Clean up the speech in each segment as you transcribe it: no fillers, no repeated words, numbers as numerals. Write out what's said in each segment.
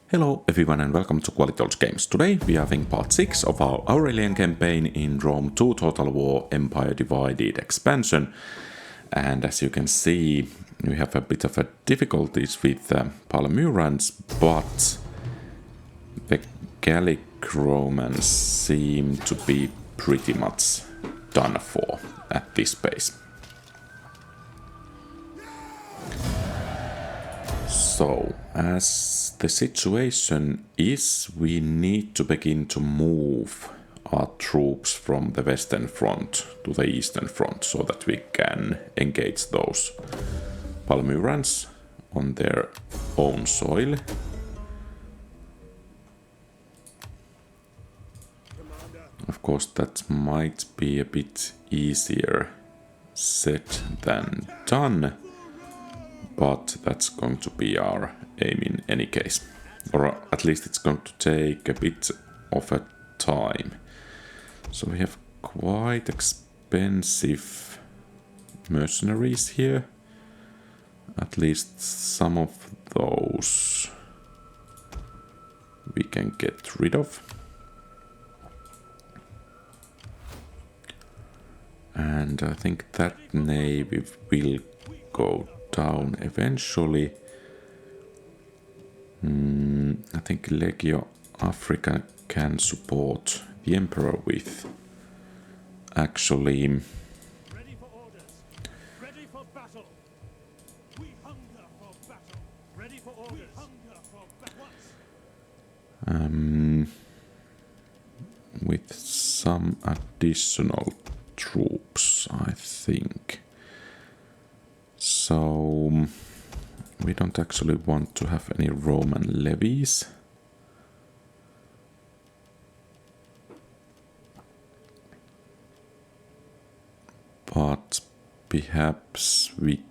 Hello everyone and welcome to QualityTools Games. Today we are having part 6 of our Aurelian Campaign in Rome 2 Total War Empire Divided expansion. And as you can see, we have a bit of a difficulties with Palmyrans, but the Gallic Romans seem to be pretty much done for at this pace. So, as the situation is, we need to begin to move our troops from the western front to the eastern front so that we can engage those Palmyrans on their own soil. Of course, that might be a bit easier said than done. But that's going to be our aim in any case. Or at least it's going to take a bit of a time. So we have quite expensive mercenaries here. At least some of those we can get rid of. And I think that navy will go down eventually. I think Legio Africa can support the Emperor with actually ready for orders. Ready for battle. We hunger for battle. Ready for orders. We hunger for battle. With some additional troops, I think. So we don't actually want to have any Roman levies. But perhaps we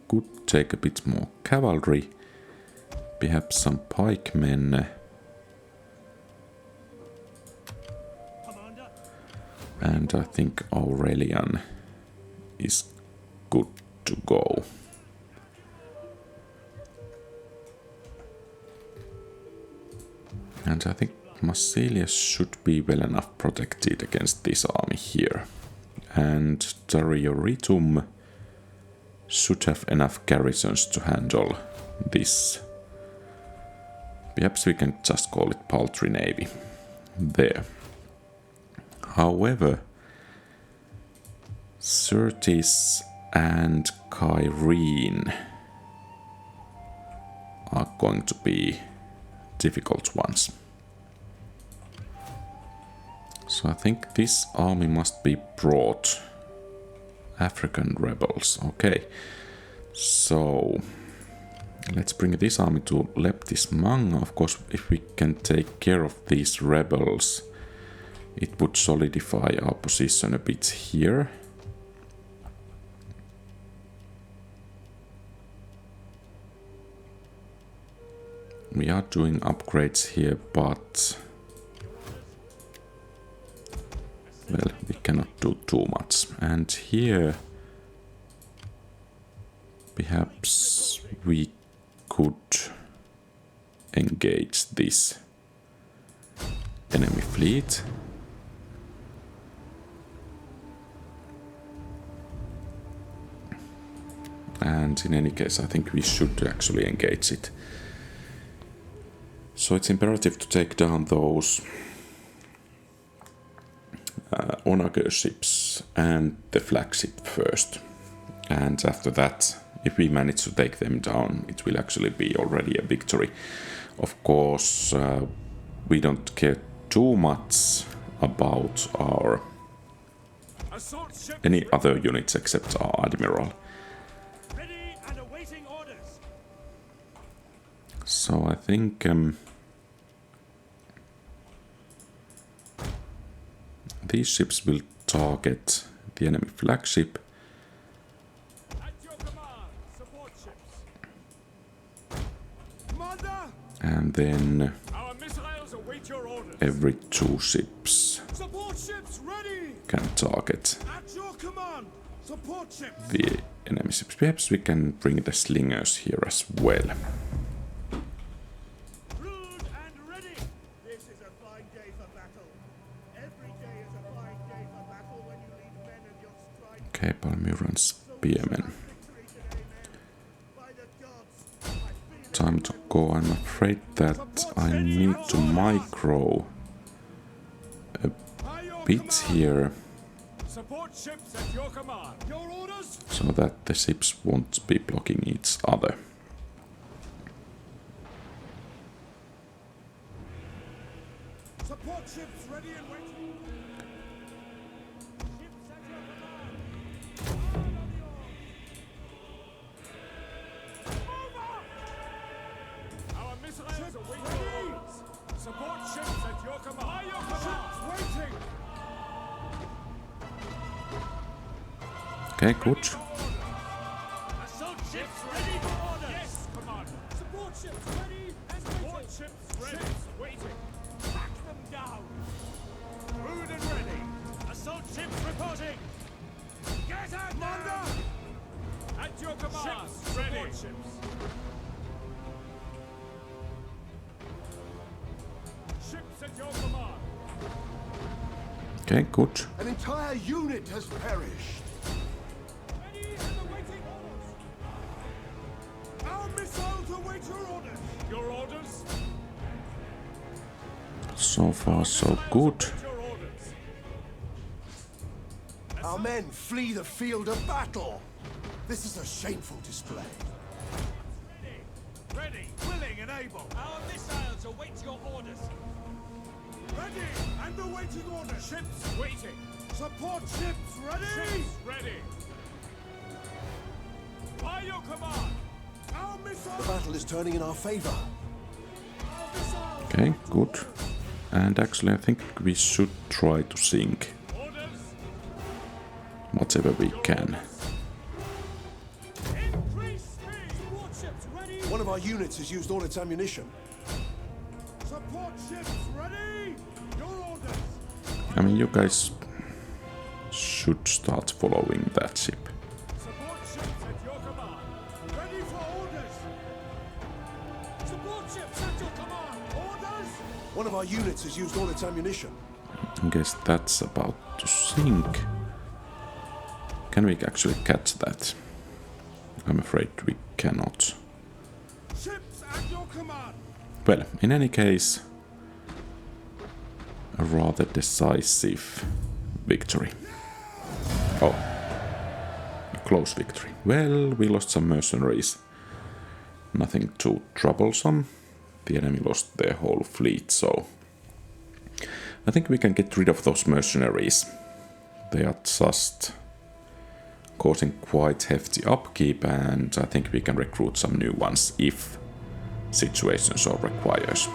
could take a bit more cavalry, perhaps some pikemen. And I think Aurelian is good to go. And I think Massilia should be well enough protected against this army here. And Darioritum should have enough garrisons to handle this. Perhaps we can just call it paltry navy. There. However, Syrtis and Kyrene are going to be difficult ones. So I think this army must be brought. African rebels, okay. So let's bring this army to Leptis Manga. Of course, if we can take care of these rebels, it would solidify our position a bit here. We are doing upgrades here, but well, we cannot do too much. And here perhaps we could engage this enemy fleet. And in any case, I think we should actually engage it. So it's imperative to take down those onager ships and the flagship first. And after that, if we manage to take them down, it will actually be already a victory. Of course, we don't care too much about our any other units except our admiral. Ready and awaiting orders. So I think these ships will target the enemy flagship. At your command, support ships. Commander! And then Our missiles await your orders. every 2 ships Support ships ready. can target At your command, support ships. the enemy ships. Perhaps we can bring the slingers here as well. Through Okay, Palmyran spearmen. Time to go. I'm afraid that I need to micro a bit here Support ships at your command. Your orders? so that the ships won't be blocking each other. Support ships ready and waiting. Ships at your command. Move up! Our missiles await your orders. Support ships at your command. By your command. Ships waiting. Okay, good. Assault ships ready for orders. Yes, commander. Support ships ready and support ships ready. Ships waiting. Back them down. Crewed and ready. Assault ships reporting. Get out, commander. At your command. Ships ready. Support ships. Ships at your command. Okay, good. An entire unit has perished. Ready and awaiting orders. Our missiles await your orders. Your orders? So far, so good. Your orders. Our men flee the field of battle. This is a shameful display. Ready, willing and able. Our missiles await your orders. Ready and awaiting orders. Ships waiting. Support ships ready. Ships ready. By your command. Our The missiles. battle is turning in our favor. Our missiles. Okay, good. And actually, I think we should try to sink Orders. whatever we can. Increase speed. Support ships ready. One of our units has used all its ammunition. Support ships ready. Your orders. I mean, you guys should start following that ship. Support ships at your command. Ready for orders. Support ships at your command. Orders. One of our units has used all its ammunition. I guess that's about to sink. Can we actually catch that? I'm afraid we cannot. Ships at your command. Well, in any case, a rather decisive victory. Oh, a close victory. Well, we lost some mercenaries. Nothing too troublesome. The enemy lost their whole fleet, so I think we can get rid of those mercenaries. They are just causing quite hefty upkeep, and I think we can recruit some new ones if situation so requires.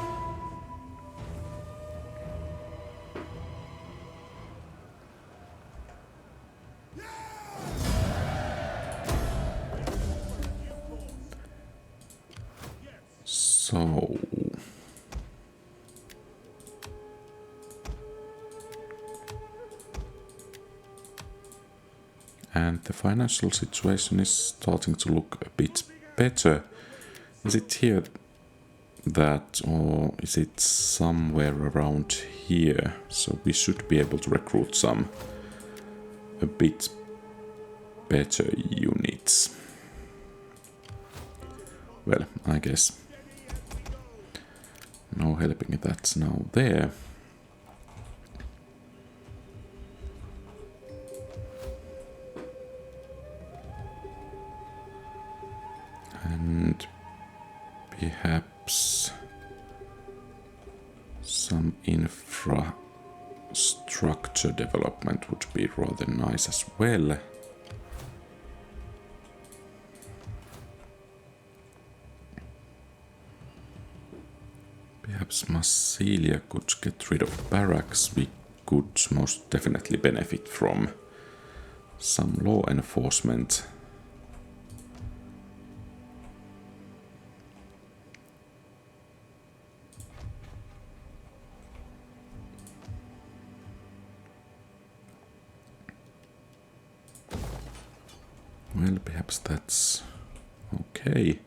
So and the financial situation is starting to look a bit better. Is it here that, or is it somewhere around here? So we should be able to recruit some a bit better units. Well, I guess no helping that's now there. And perhaps some infrastructure development would be rather nice as well. Perhaps Massilia could get rid of barracks. We could most definitely benefit from some law enforcement. Well, perhaps that's okay.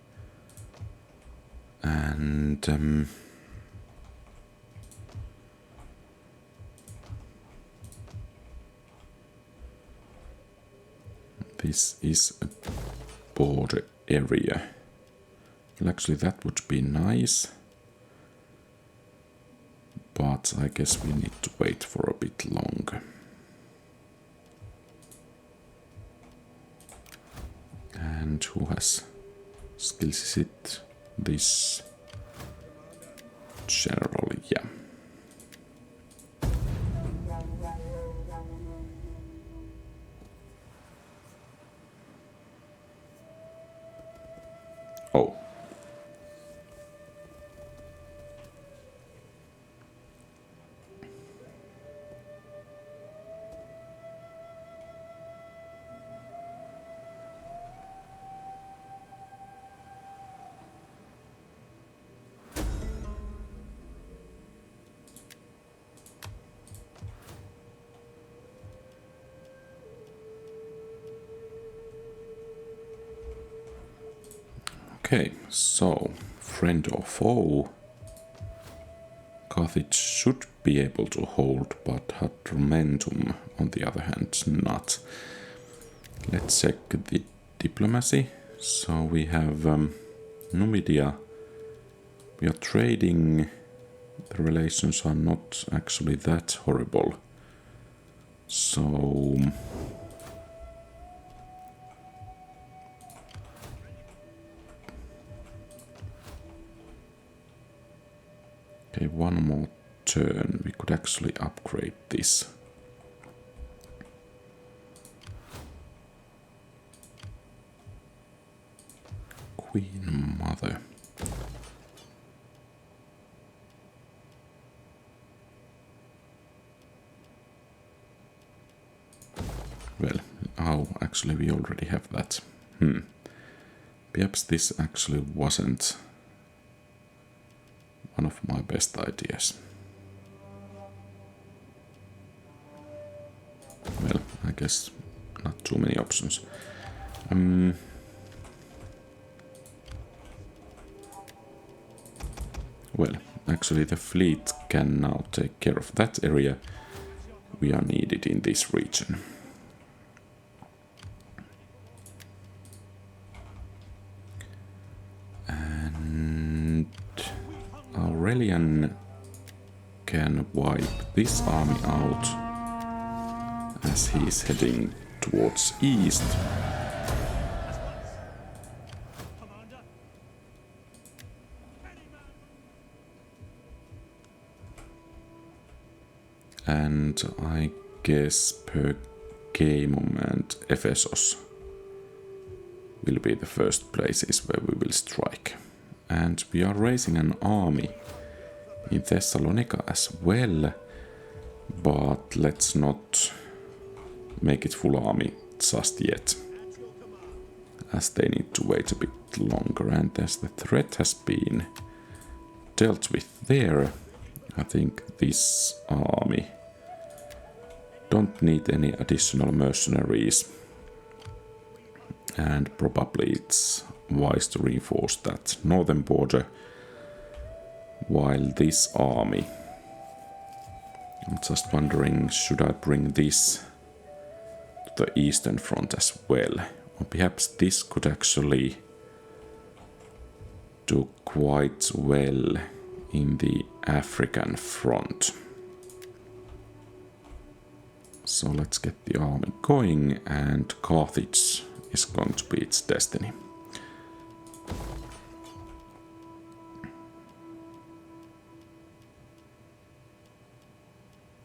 And this is a border area. Well, actually that would be nice. But I guess we need to wait for a bit longer. And who has skills? Is it this general? Yeah. Oh. Okay, so friend or foe, Carthage should be able to hold, but Hadrumentum on the other hand not. Let's check the diplomacy. So we have Numidia. We are trading. The relations are not actually that horrible. So okay, one more turn. We could actually upgrade this. Queen Mother. Well, oh, actually we already have that. Perhaps this actually wasn't one of my best ideas. Well, I guess not too many options. Well, actually the fleet can now take care of that area. We are needed in this region. And Aurelian can wipe this army out as he is heading towards east. And I guess Pergamum and Ephesus will be the first places where we will strike. And we are raising an army in Thessalonica as well, but let's not make it full army just yet, as they need to wait a bit longer. And as the threat has been dealt with there, I think this army don't need any additional mercenaries, and probably it's wise to reinforce that northern border, while this army, I'm just wondering, should I bring this to the eastern front as well, or perhaps this could actually do quite well in the African front. So let's get the army going, and Carthage is going to be its destiny.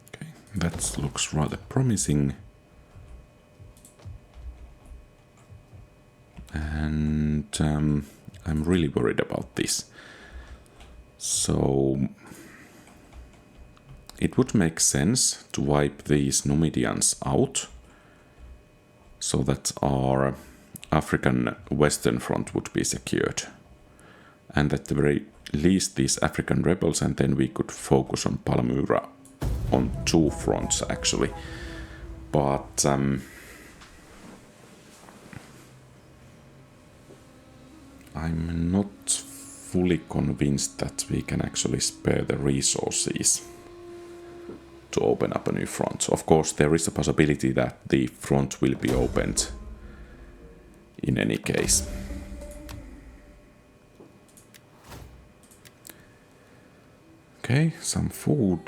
Okay, that looks rather promising. And I'm really worried about this. So it would make sense to wipe these Numidians out, so that our African western front would be secured. And at the very least these African rebels, and then we could focus on Palmyra on two fronts actually. But I'm not fully convinced that we can actually spare the resources to open up a new front. Of course, there is a possibility that the front will be opened in any case. Okay, some food.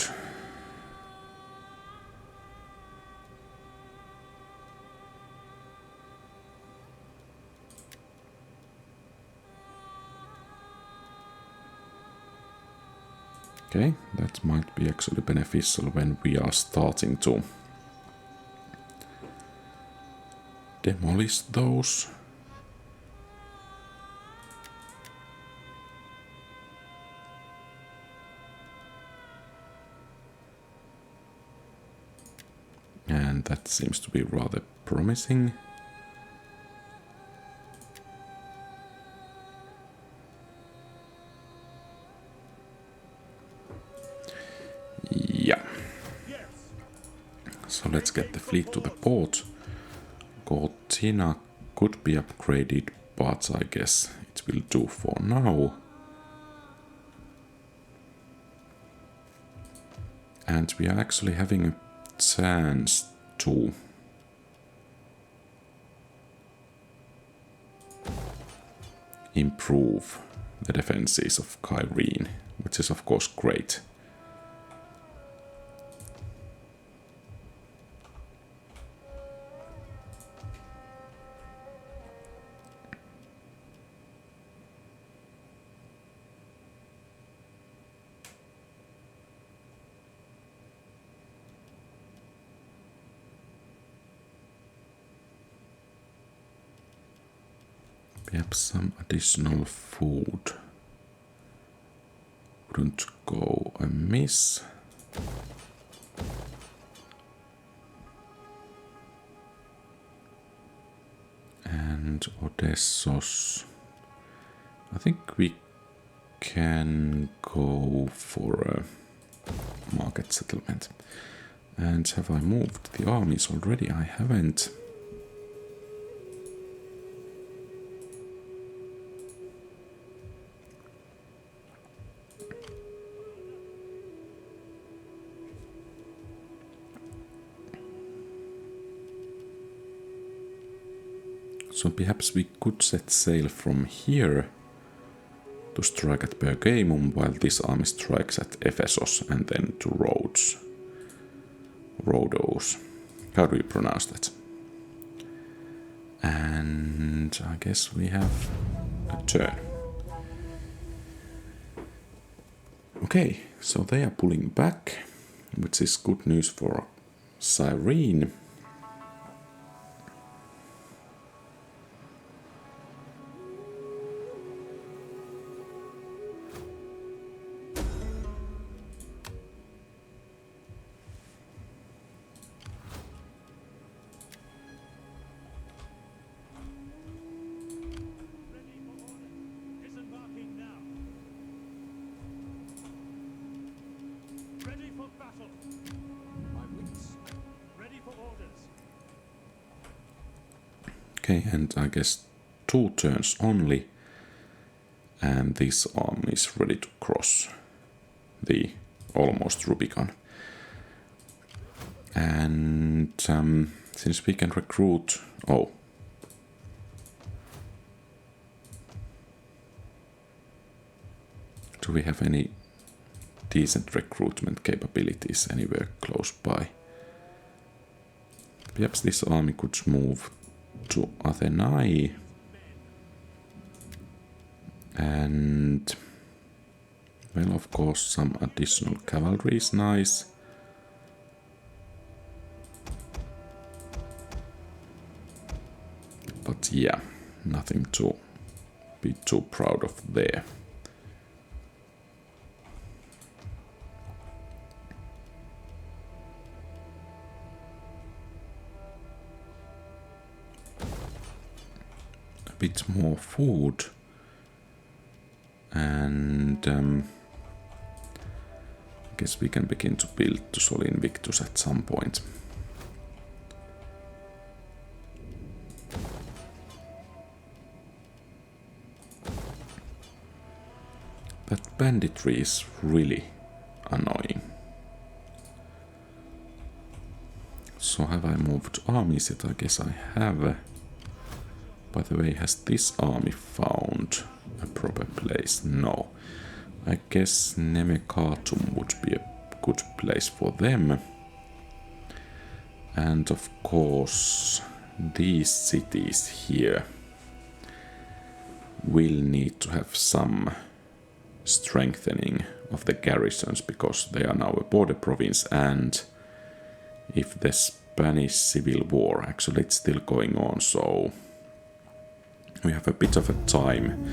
Okay, that might be actually beneficial when we are starting to demolish those. And that seems to be rather promising. Yeah. So let's get the fleet to the port. Cortina could be upgraded, but I guess it will do for now. And we are actually having a chance to improve the defenses of Kyrene, which is of course great. Perhaps some additional food wouldn't go amiss. And Odessos. I think we can go for a market settlement. And have I moved the armies already? I haven't. So perhaps we could set sail from here to strike at Pergamum while this army strikes at Ephesus and then to Rhodes. Rhodos. How do you pronounce that? And I guess we have a turn. Okay, so they are pulling back, which is good news for Cyrene. Okay, and I guess 2 turns only, and this army is ready to cross the almost Rubicon. And since we can recruit... Oh. Do we have any decent recruitment capabilities anywhere close by? Perhaps this army could move to Athenai, and well, of course, some additional cavalry is nice. But yeah, nothing to be too proud of there. Bit more food, and I guess we can begin to build to Sol Invictus at some point. That banditry is really annoying. So have I moved armies yet? I guess I have. By the way, has this army found a proper place? No. I guess Nemekatum would be a good place for them. And of course, these cities here will need to have some strengthening of the garrisons because they are now a border province, and if the Spanish Civil War, actually it's still going on, so we have a bit of a time,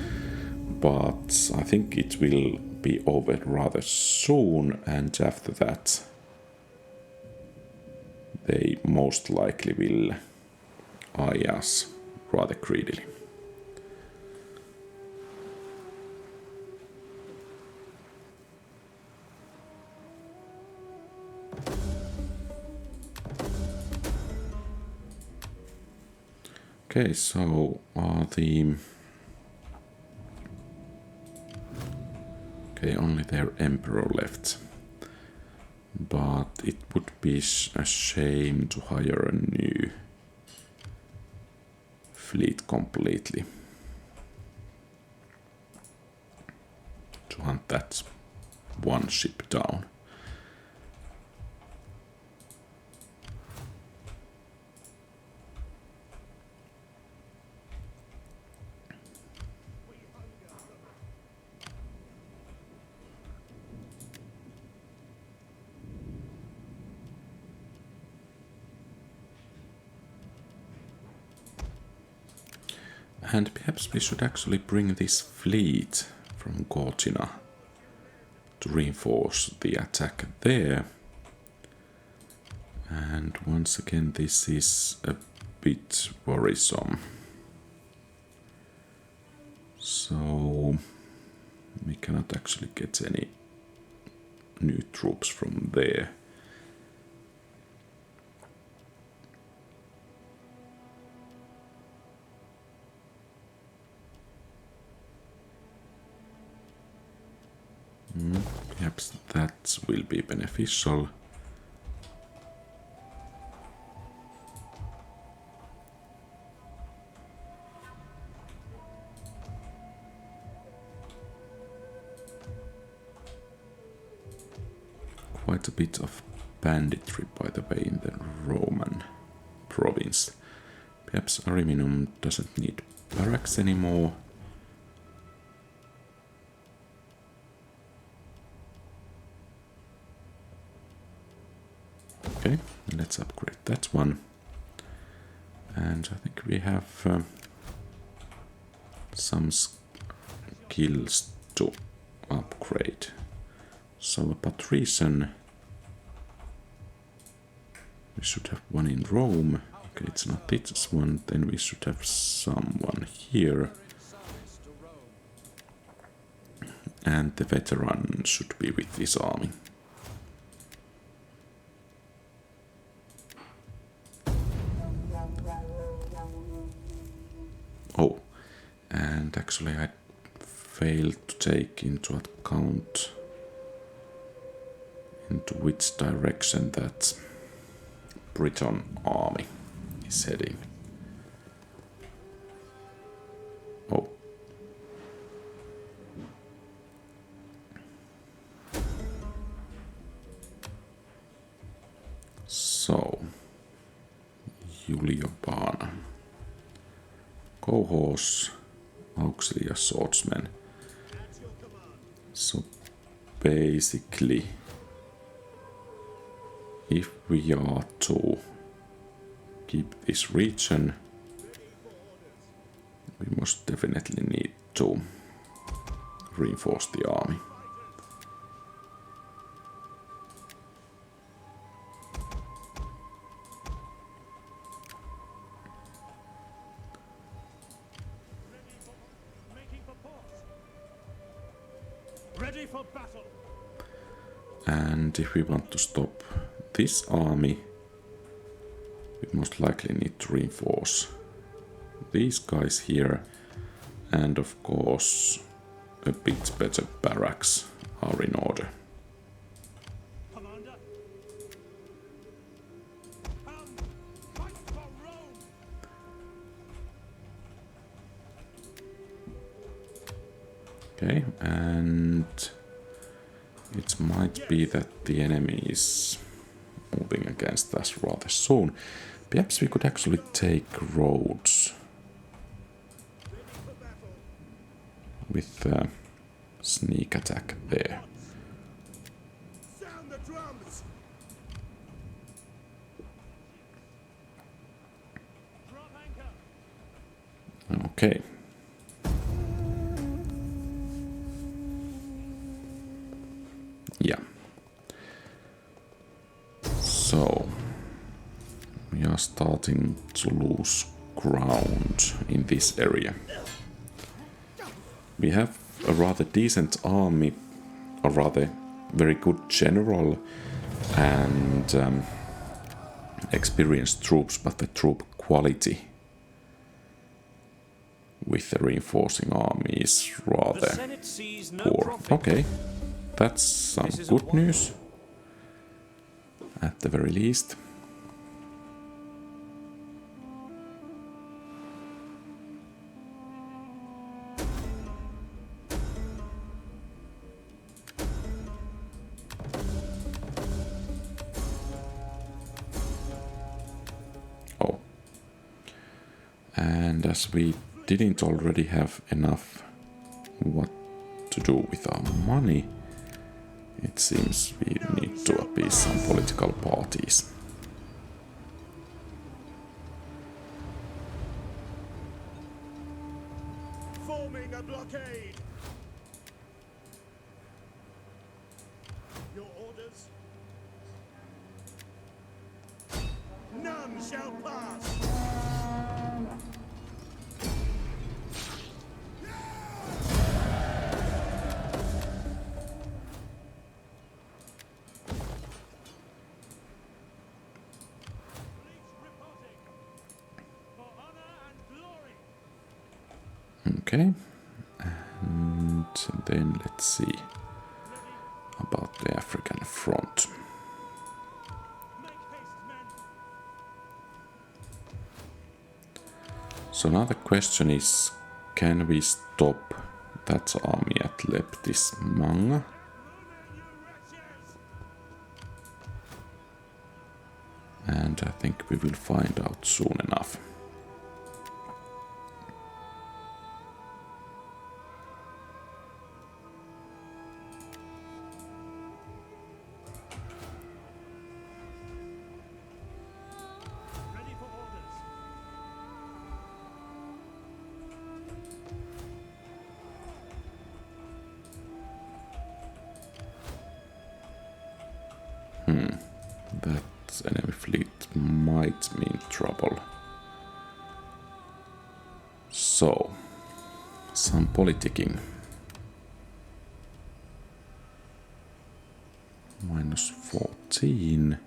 but I think it will be over rather soon, and after that they most likely will eye us rather greedily. Okay, so are the... Okay, only their emperor left. But it would be a shame to hire a new fleet completely to hunt that one ship down. And perhaps we should actually bring this fleet from Gortina to reinforce the attack there. And once again, this is a bit worrisome. So we cannot actually get any new troops from there. Perhaps that will be beneficial. Quite a bit of banditry, by the way, in the Roman province. Perhaps Ariminum doesn't need barracks anymore. Okay, let's upgrade that one. And I think we have some skills to upgrade. So a patrician, we should have one in Rome. Okay, it's not this one, then we should have someone here. And the veteran should be with this army. Oh, and actually I failed to take into account into which direction that Briton army is heading. Oh. So, Juliobana. Cohorse, auxiliary swordsman. So basically, if we are to keep this region, we most definitely need to reinforce the army. Ready for battle. And if we want to stop this army, we most likely need to reinforce these guys here, and of course a bit better barracks are in order. Commander. Come, fight for Rome. Okay, and it might be that the enemy is moving against us rather soon. Perhaps we could actually take roads with sneak attack there. Sound the drums! Drop anchor. Okay. Yeah. So we are starting to lose ground in this area. We have a rather decent army, a rather very good general and experienced troops, but the troop quality with the reinforcing army is rather poor. Okay, that's some good news, at the very least. Oh. And as we didn't already have enough what to do with our money, it seems we need to appease some political parties. Forming a blockade! Your orders? None shall pass! Okay, and then let's see about the African front. So now the question is, can we stop that army at Leptis Manga? And I think we will find out soon enough. That enemy fleet might mean trouble. So, some politicking. -14.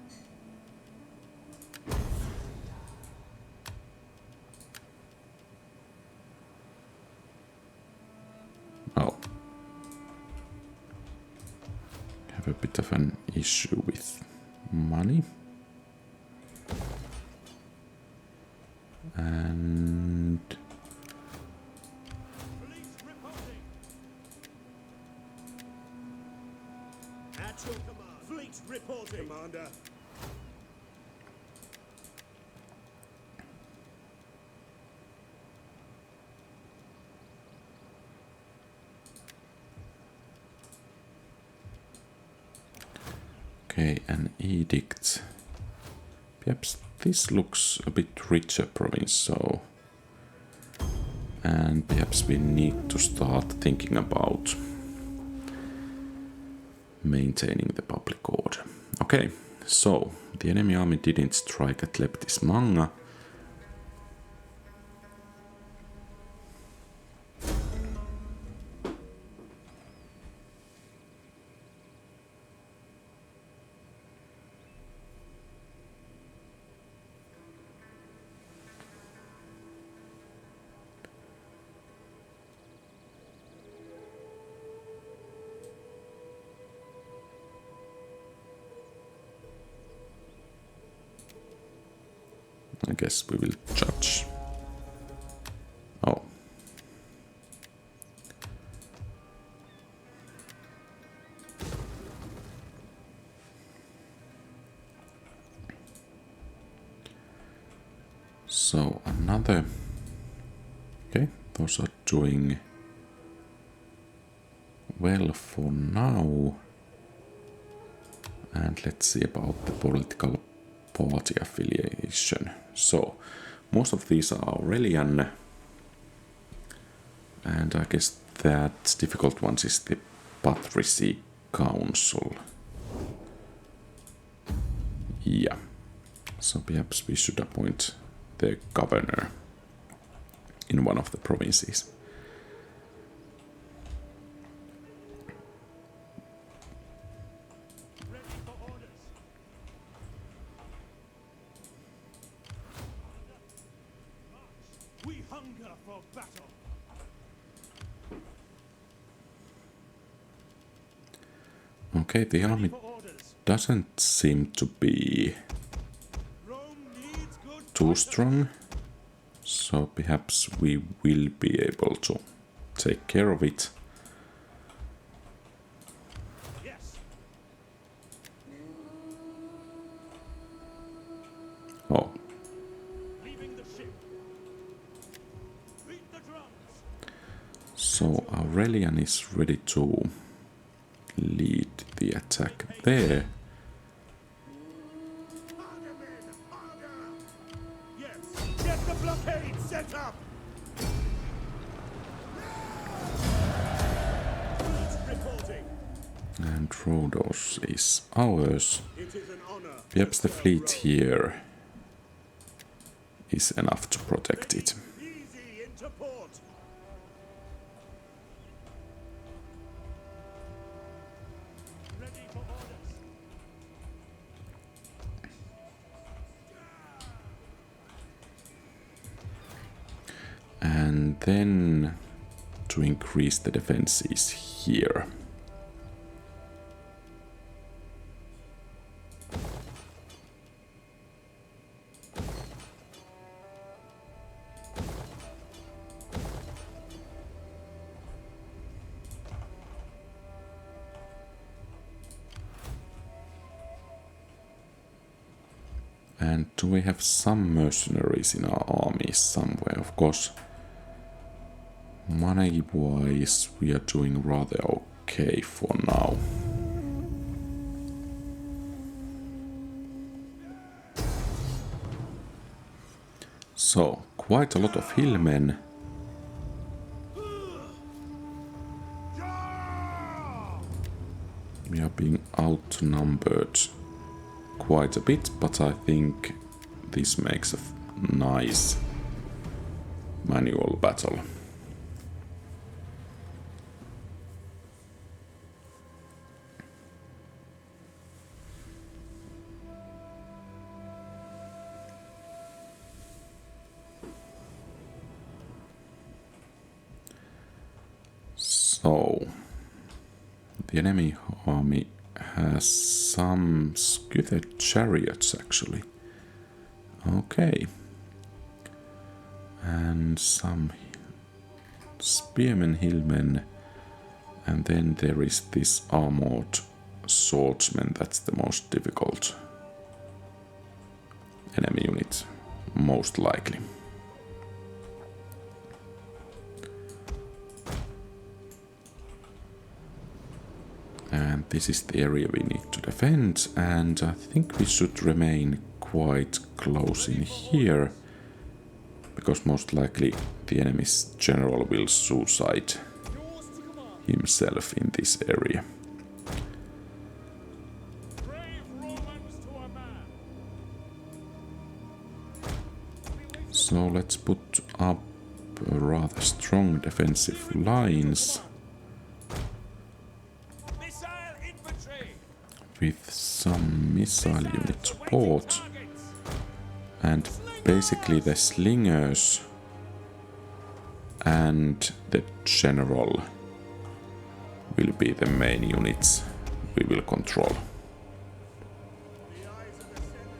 Oh. Have a bit of an issue with money. And At your command. Fleet reporting, Commander. okay, an edict. Perhaps this looks a bit richer province, so... And perhaps we need to start thinking about maintaining the public order. Okay, so the enemy army didn't strike at Leptis Manga. I guess we will judge. Oh. So another... Okay, those are doing well for now. And let's see about the political party affiliation. So, most of these are Aurelian. And I guess that difficult one is the Patrici Council. Yeah. So perhaps we should appoint the governor in one of the provinces. We hunger for battle. Okay, the army doesn't seem to be too strong, so perhaps we will be able to take care of it. Yes. Oh, Leaving the ship. Beat the drums. so Aurelian is ready to lead the attack there. Yes. Get the blockade set up. Fleet reporting. And Rhodos is ours. It is an honor. Perhaps the fleet here is enough to protect it. Easy into port. Ready for orders. And then to increase the defenses here. And do we have some mercenaries in our army somewhere? Of course, money-wise, we are doing rather okay for now. So, quite a lot of hillmen. We are being outnumbered quite a bit, but I think this makes a nice manual battle. So, the enemy army has some Scythed chariots actually. Okay. And some spearmen, hillmen, and then there is this armored swordsman. That's the most difficult enemy unit, most likely. And this is the area we need to defend, and I think we should remain quite close in here, because most likely the enemy's general will suicide himself in this area. Brave Romans to a man. So let's put up rather strong defensive lines Missile infantry. with some missile unit support, and basically the slingers and the general will be the main units we will control. The eyes of the Senate.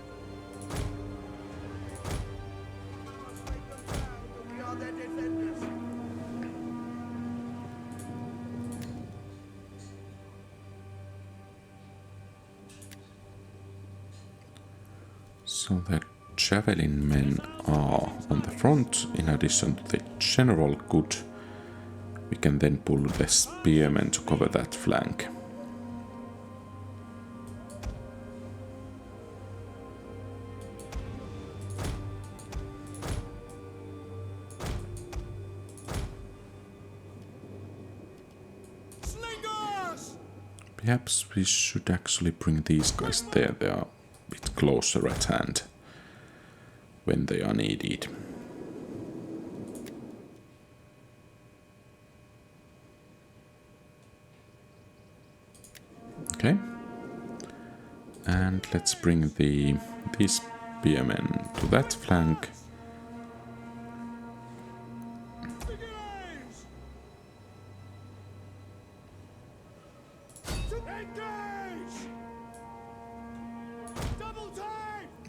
We are their defenders. So the javelin men are on the front, in addition to the general good, we can then pull the spearmen to cover that flank. Perhaps we should actually bring these guys there. They are a bit closer at hand when they are needed. Okay. And let's bring these spearmen to that flank.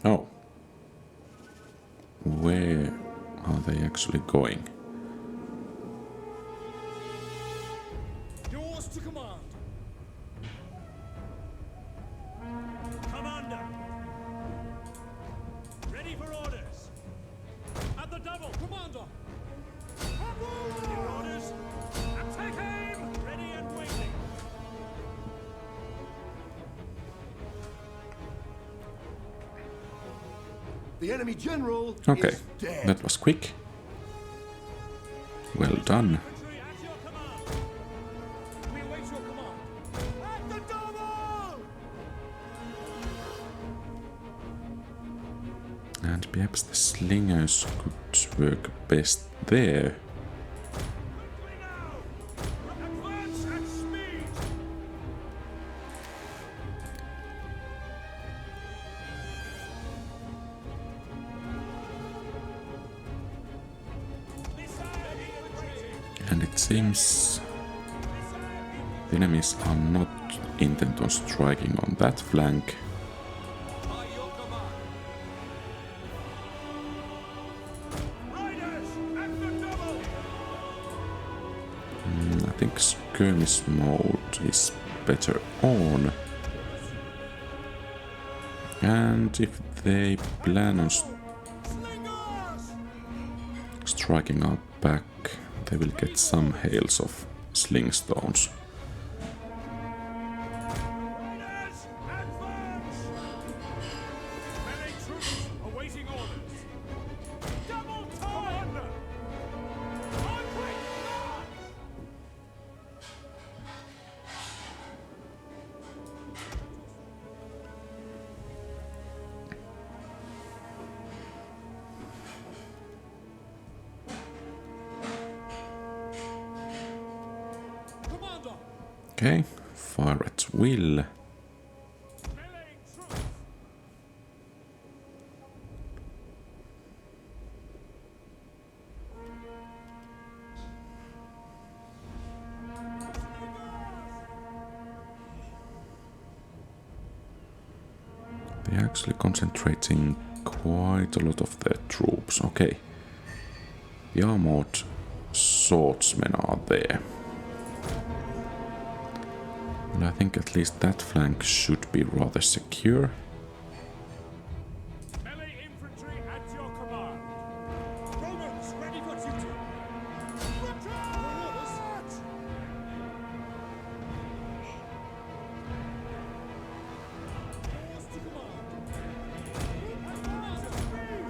Oh. Where are they actually going? Yours to command. Commander. Ready for orders. At the double. Commander. Your orders. Attack aim. Ready and waiting. The enemy general Okay, is dead. that was quick. Well done. Infantry at your command. We await your command. At the double. And perhaps the slingers could work best there. Quickly now. Advance at speed. And it seems the enemies are not intent on striking on that flank. Riders at the double. I think skirmish mode is better on. And if they plan on striking our back, they will get some hails of sling stones. Riders, advance! Melee troops awaiting orders. Double time! On quick march! Commander! Okay, fire at will. Melee troops! They're actually concentrating quite a lot of their troops. Okay, the armored swordsmen are there. And I think at least that flank should be rather secure. Melee infantry at your command. Romans ready for duty. Orders! Yours to command. Advance at speed.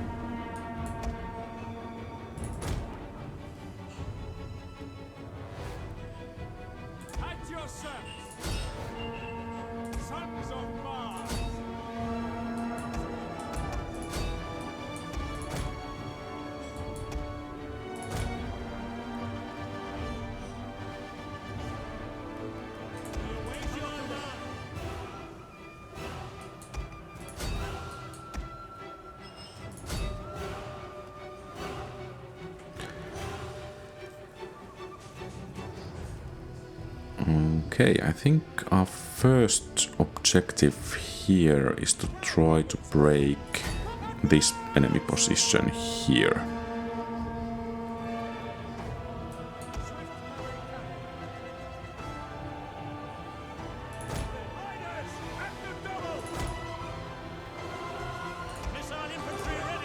At your service. Sons of Mars. We await your order. Okay, I think our first objective here is to try to break this enemy position here. Riders at the double. Missile infantry ready.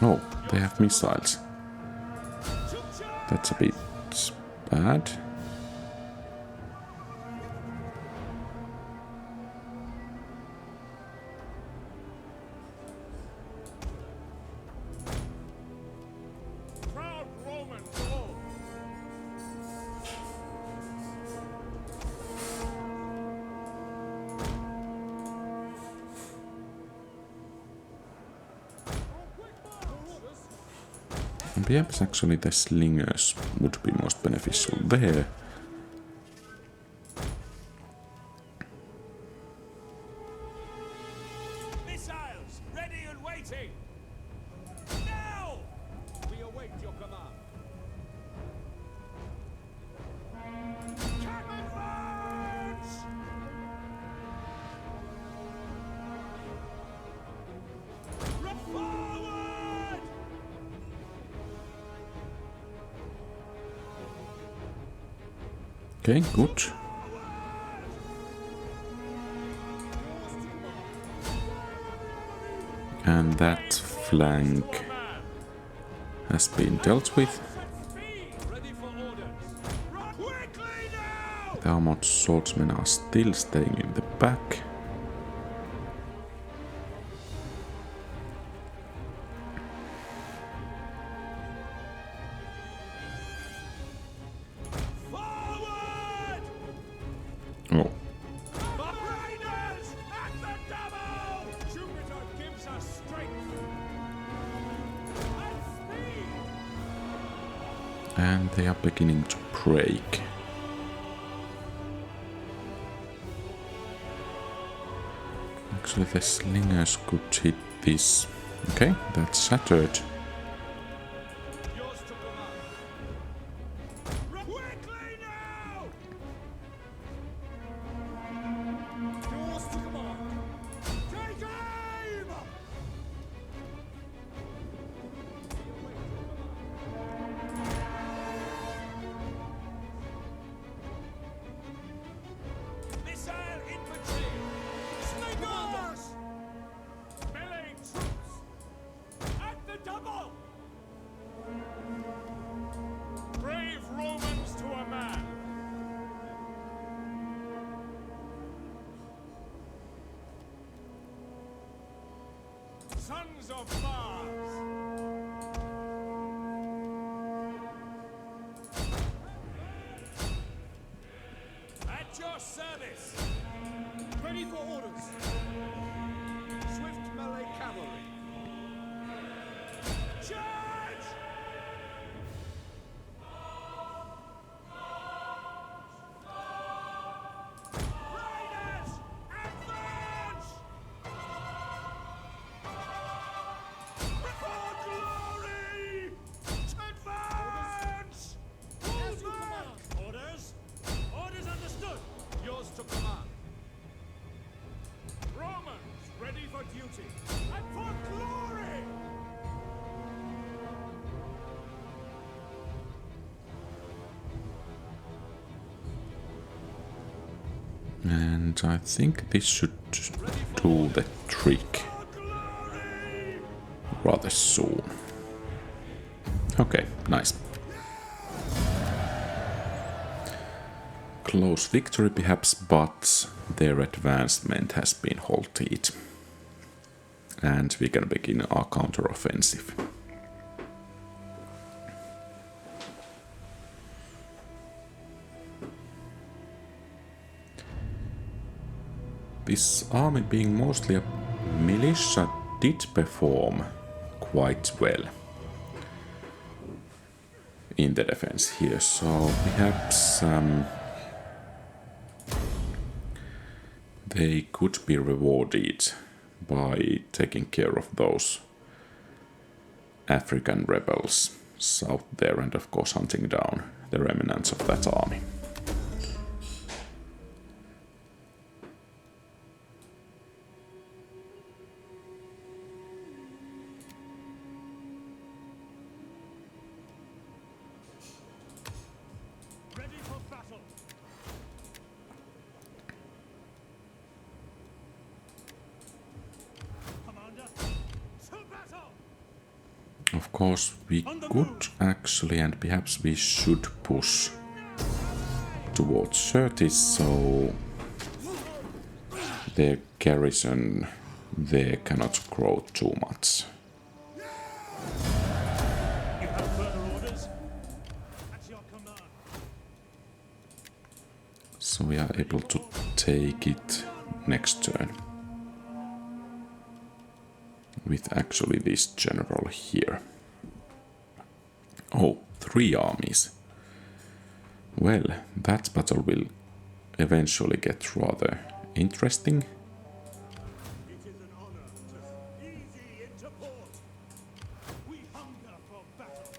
Oh, they have missiles. That's a bit bad. Proud Romans all. Perhaps actually the slingers would be most beneficial there. Missiles ready and waiting. Now! We await your command. Cannon launch! Run forward! Okay, good. And that flank has been dealt with. Ready for orders. Run quickly now! The armored swordsmen are still staying in the back. Forward! Oh, Riders at the double! Jupiter gives us strength and speed! and they are beginning to break. Actually, the slingers could hit this. Okay, that's shattered. Yours to command. Quickly now! Yours to command. Take aim! Missile infantry! Slingers! Melee troops! At the double! Brave Romans to a man! Sons of Mars! At your service! Ready for orders! Swift melee cavalry! Charge! Riders! Advance! For glory! Advance! As you command! Orders? Orders understood! Yours to command. Romans, ready for duty! And for glory! And I think this should do the trick For glory! rather soon. Okay, nice. Close victory perhaps, but their advancement has been halted. And we can begin our counter-offensive. This army, being mostly a militia, did perform quite well in the defense here, so perhaps they could be rewarded by taking care of those African rebels south there and of course hunting down the remnants of that army. Ready for battle! Commander, to battle! Of course, we could actually, and perhaps we should push towards Certis, so their garrison there cannot grow too much. You have further orders? At your command. So we are able to take it next turn. With actually this general here. Oh, 3 armies. Well, that battle will eventually get rather interesting. It is an honor to easy into port. We hunger for battle.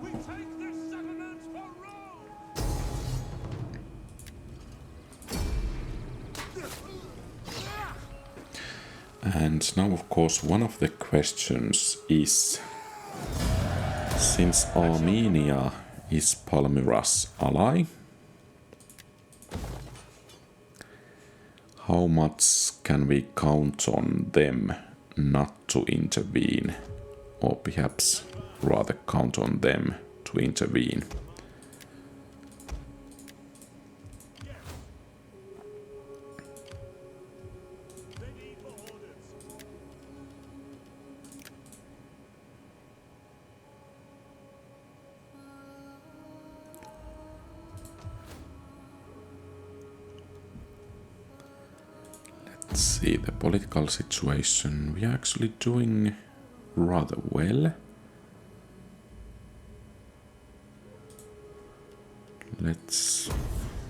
We take this settlement for Rome. And now, of course, one of the questions is, since Armenia is Palmyrans' ally, how much can we count on them not to intervene, or perhaps rather count on them to intervene? Ready for orders. Let's see the political situation. We are actually doing rather well. Let's,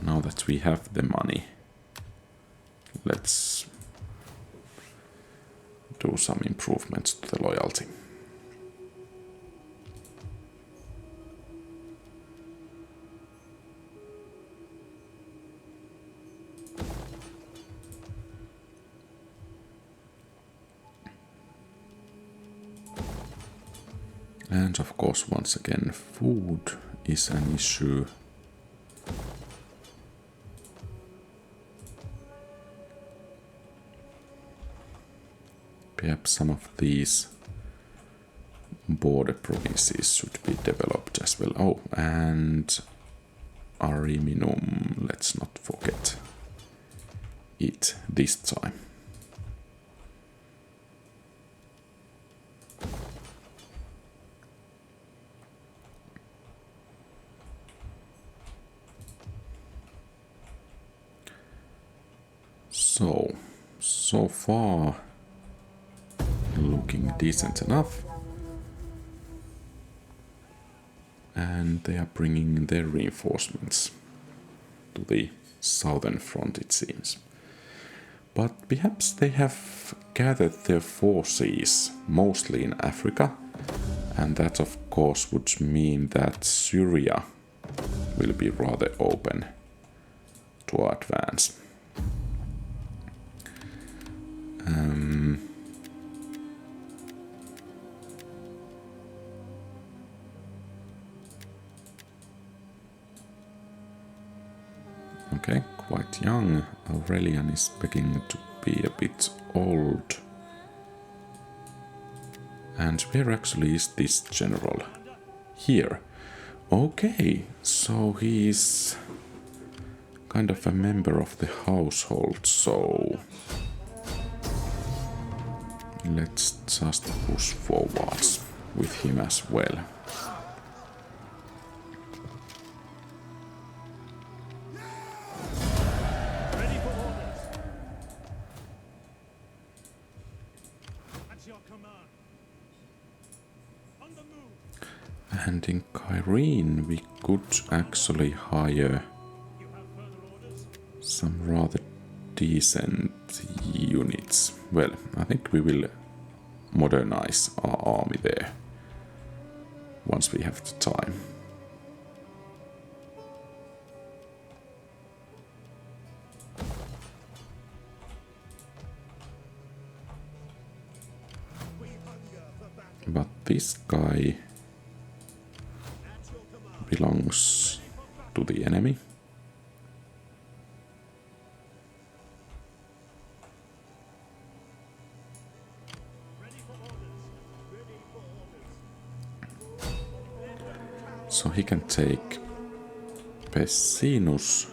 now that we have the money, let's do some improvements to the loyalty. And of course, once again, food is an issue. Perhaps some of these border provinces should be developed as well. Oh, and Ariminum, let's not forget it this time. So far looking decent enough. And they are bringing their reinforcements to the southern front, it seems. But perhaps they have gathered their forces mostly in Africa, and that of course would mean that Syria will be rather open to advance. Okay, quite young. Aurelian is beginning to be a bit old. And where actually is this general? Here. Okay, so he's kind of a member of the household, so let's just push forwards with him as well. Ready for orders. At your command. On the move. And in Kyrene we could actually hire You have further orders? some rather decent units. Well, I think we will modernize our army there once we have the time. We hunger for battle. But this guy At your command. belongs to the enemy. Ready for orders. Ready for So he can take Pessinus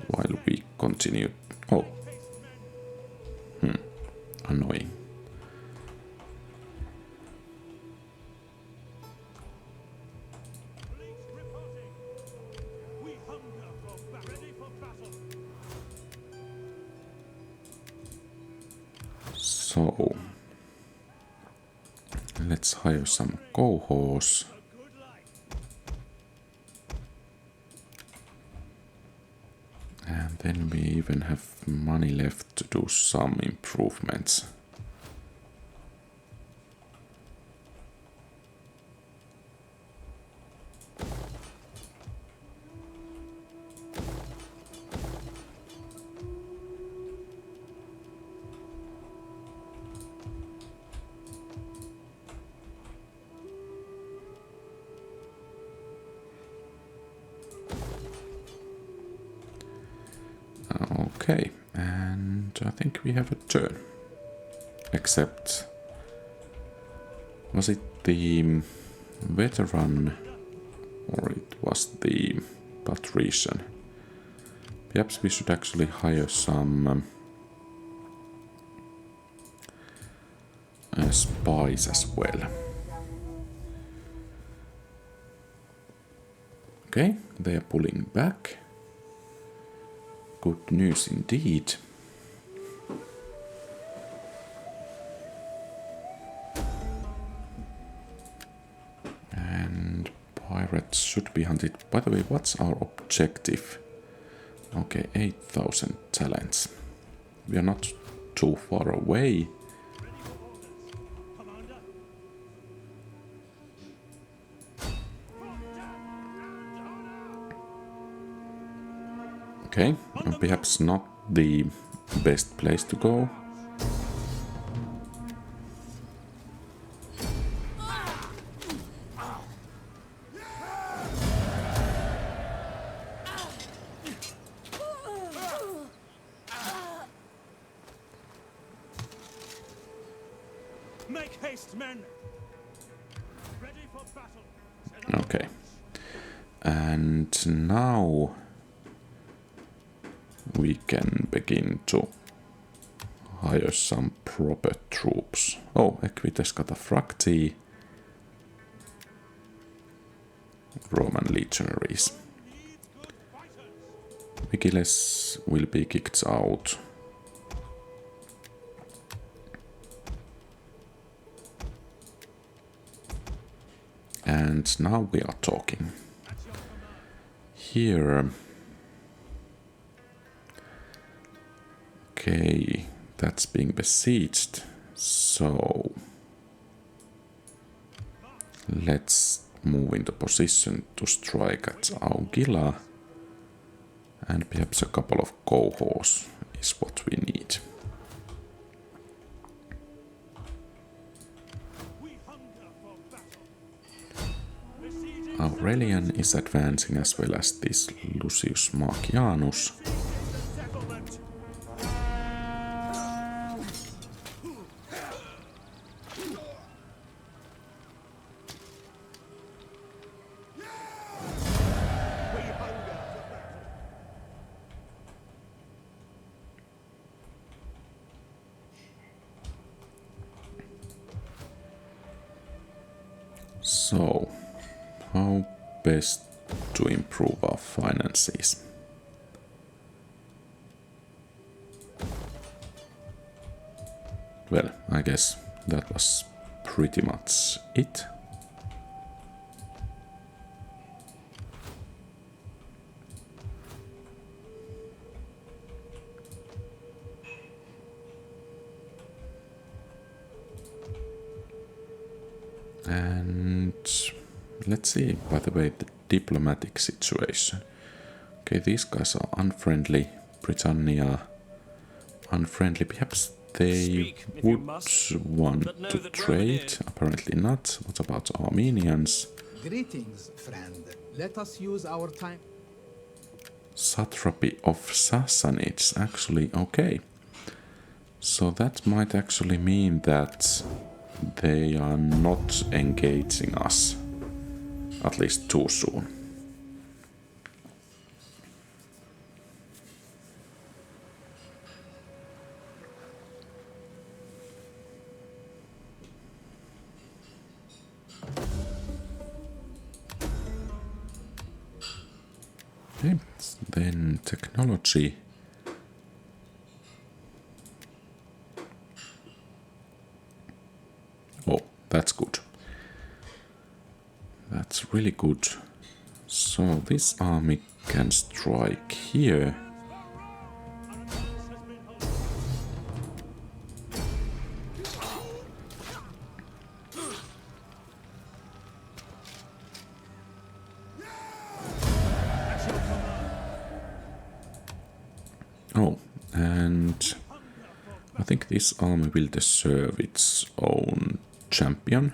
while we continue. Oh. Annoying. So let's hire some cohorts. And then we even have money left to do some improvements. Okay, and I think we have a turn. Except, was it the veteran or it was the patrician? Perhaps we should actually hire some spies as well. Okay, they are pulling back. Good news indeed. And pirates should be hunted. By the way, what's our objective? Okay, 8,000 talents. We are not too far away. Okay, perhaps not the best place to go. Make haste, men. Ready for battle. Okay. And now we can begin to hire some proper troops. Oh, Equites Cataphracti. Roman legionaries. Vigiles will be kicked out. And now we are talking. Here. Okay, that's being besieged. So let's move into position to strike at Augila. And perhaps a couple of cohorts is what we need. Aurelian is advancing as well as this Lucius Marcianus. So, how best to improve our finances? Well, I guess that was pretty much it. And let's see, by the way, the diplomatic situation. Okay, these guys are unfriendly. Britannia, unfriendly. Perhaps they would want to trade. Apparently not. What about Armenians? Greetings, friend. Let us use our time. Satrapy of Sassanids, actually, okay. So that might actually mean that they are not engaging us. at least too soon. Okay, then technology. Oh, that's good. That's really good. So this army can strike here. Oh, and I think this army will deserve its own champion.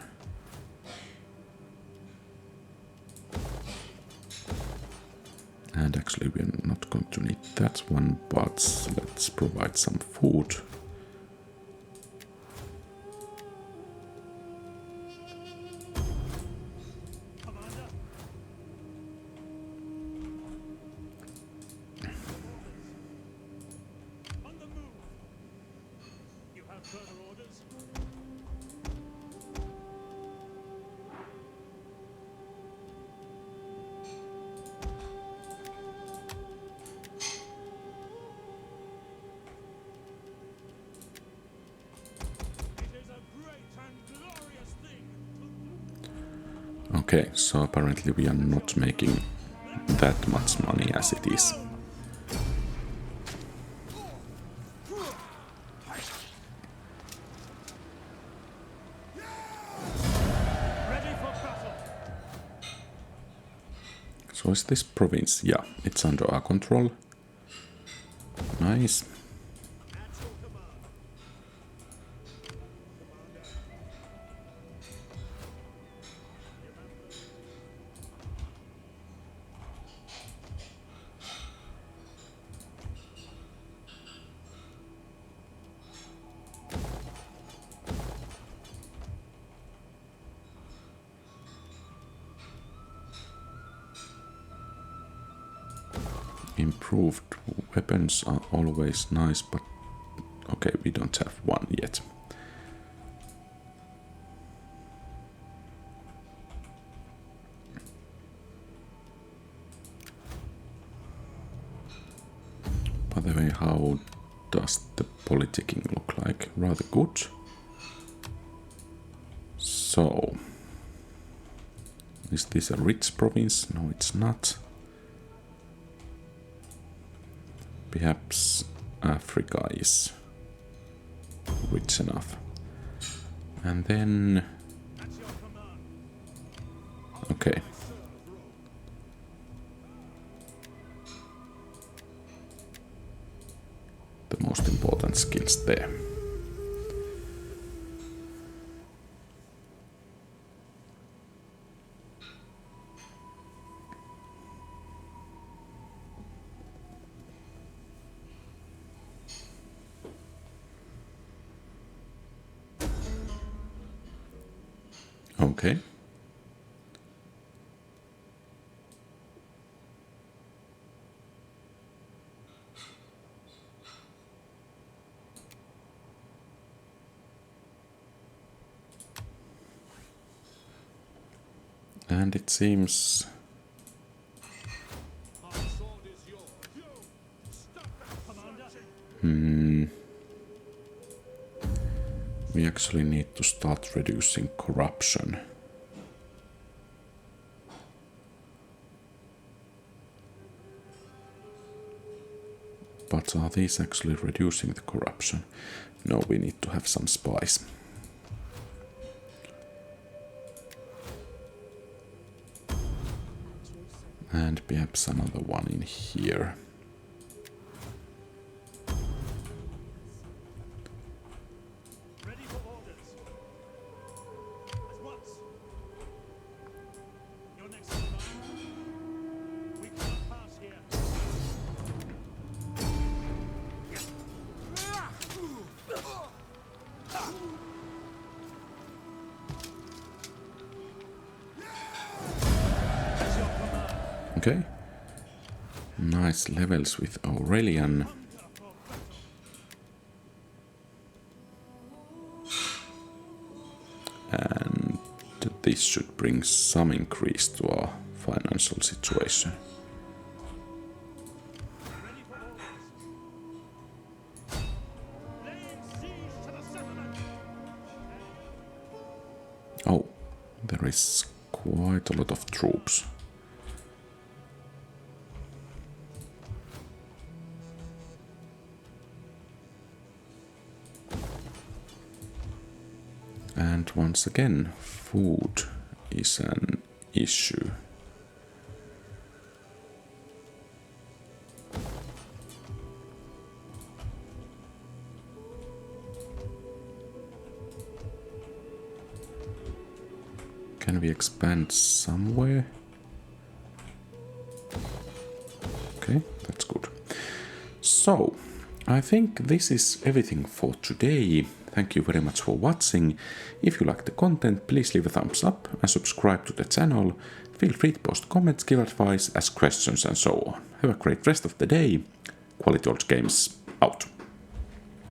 And actually we're not going to need that one, but let's provide some food. Okay, so apparently we are not making that much money as it is. So is this province? Yeah, it's under our control. Nice. Improved weapons are always nice, but okay, we don't have one yet. By the way, how does the politicking look like? Rather good. So, is this a rich province? No, it's not. Perhaps Africa is rich enough. And then... okay. The most important skills there. Okay. And it seems... we actually need to start reducing corruption. But are these actually reducing the corruption? No, we need to have some spies. And perhaps another one in here. Okay. Nice levels with Aurelian. And this should bring some increase to our financial situation. Oh, there is quite a lot of troops. And once again, food is an issue. Can we expand somewhere? Okay, that's good. So, I think this is everything for today. Thank you very much for watching. If you like the content, please leave a thumbs up and subscribe to the channel. Feel free to post comments, give advice, ask questions and so on. Have a great rest of the day. Quality Old Games out.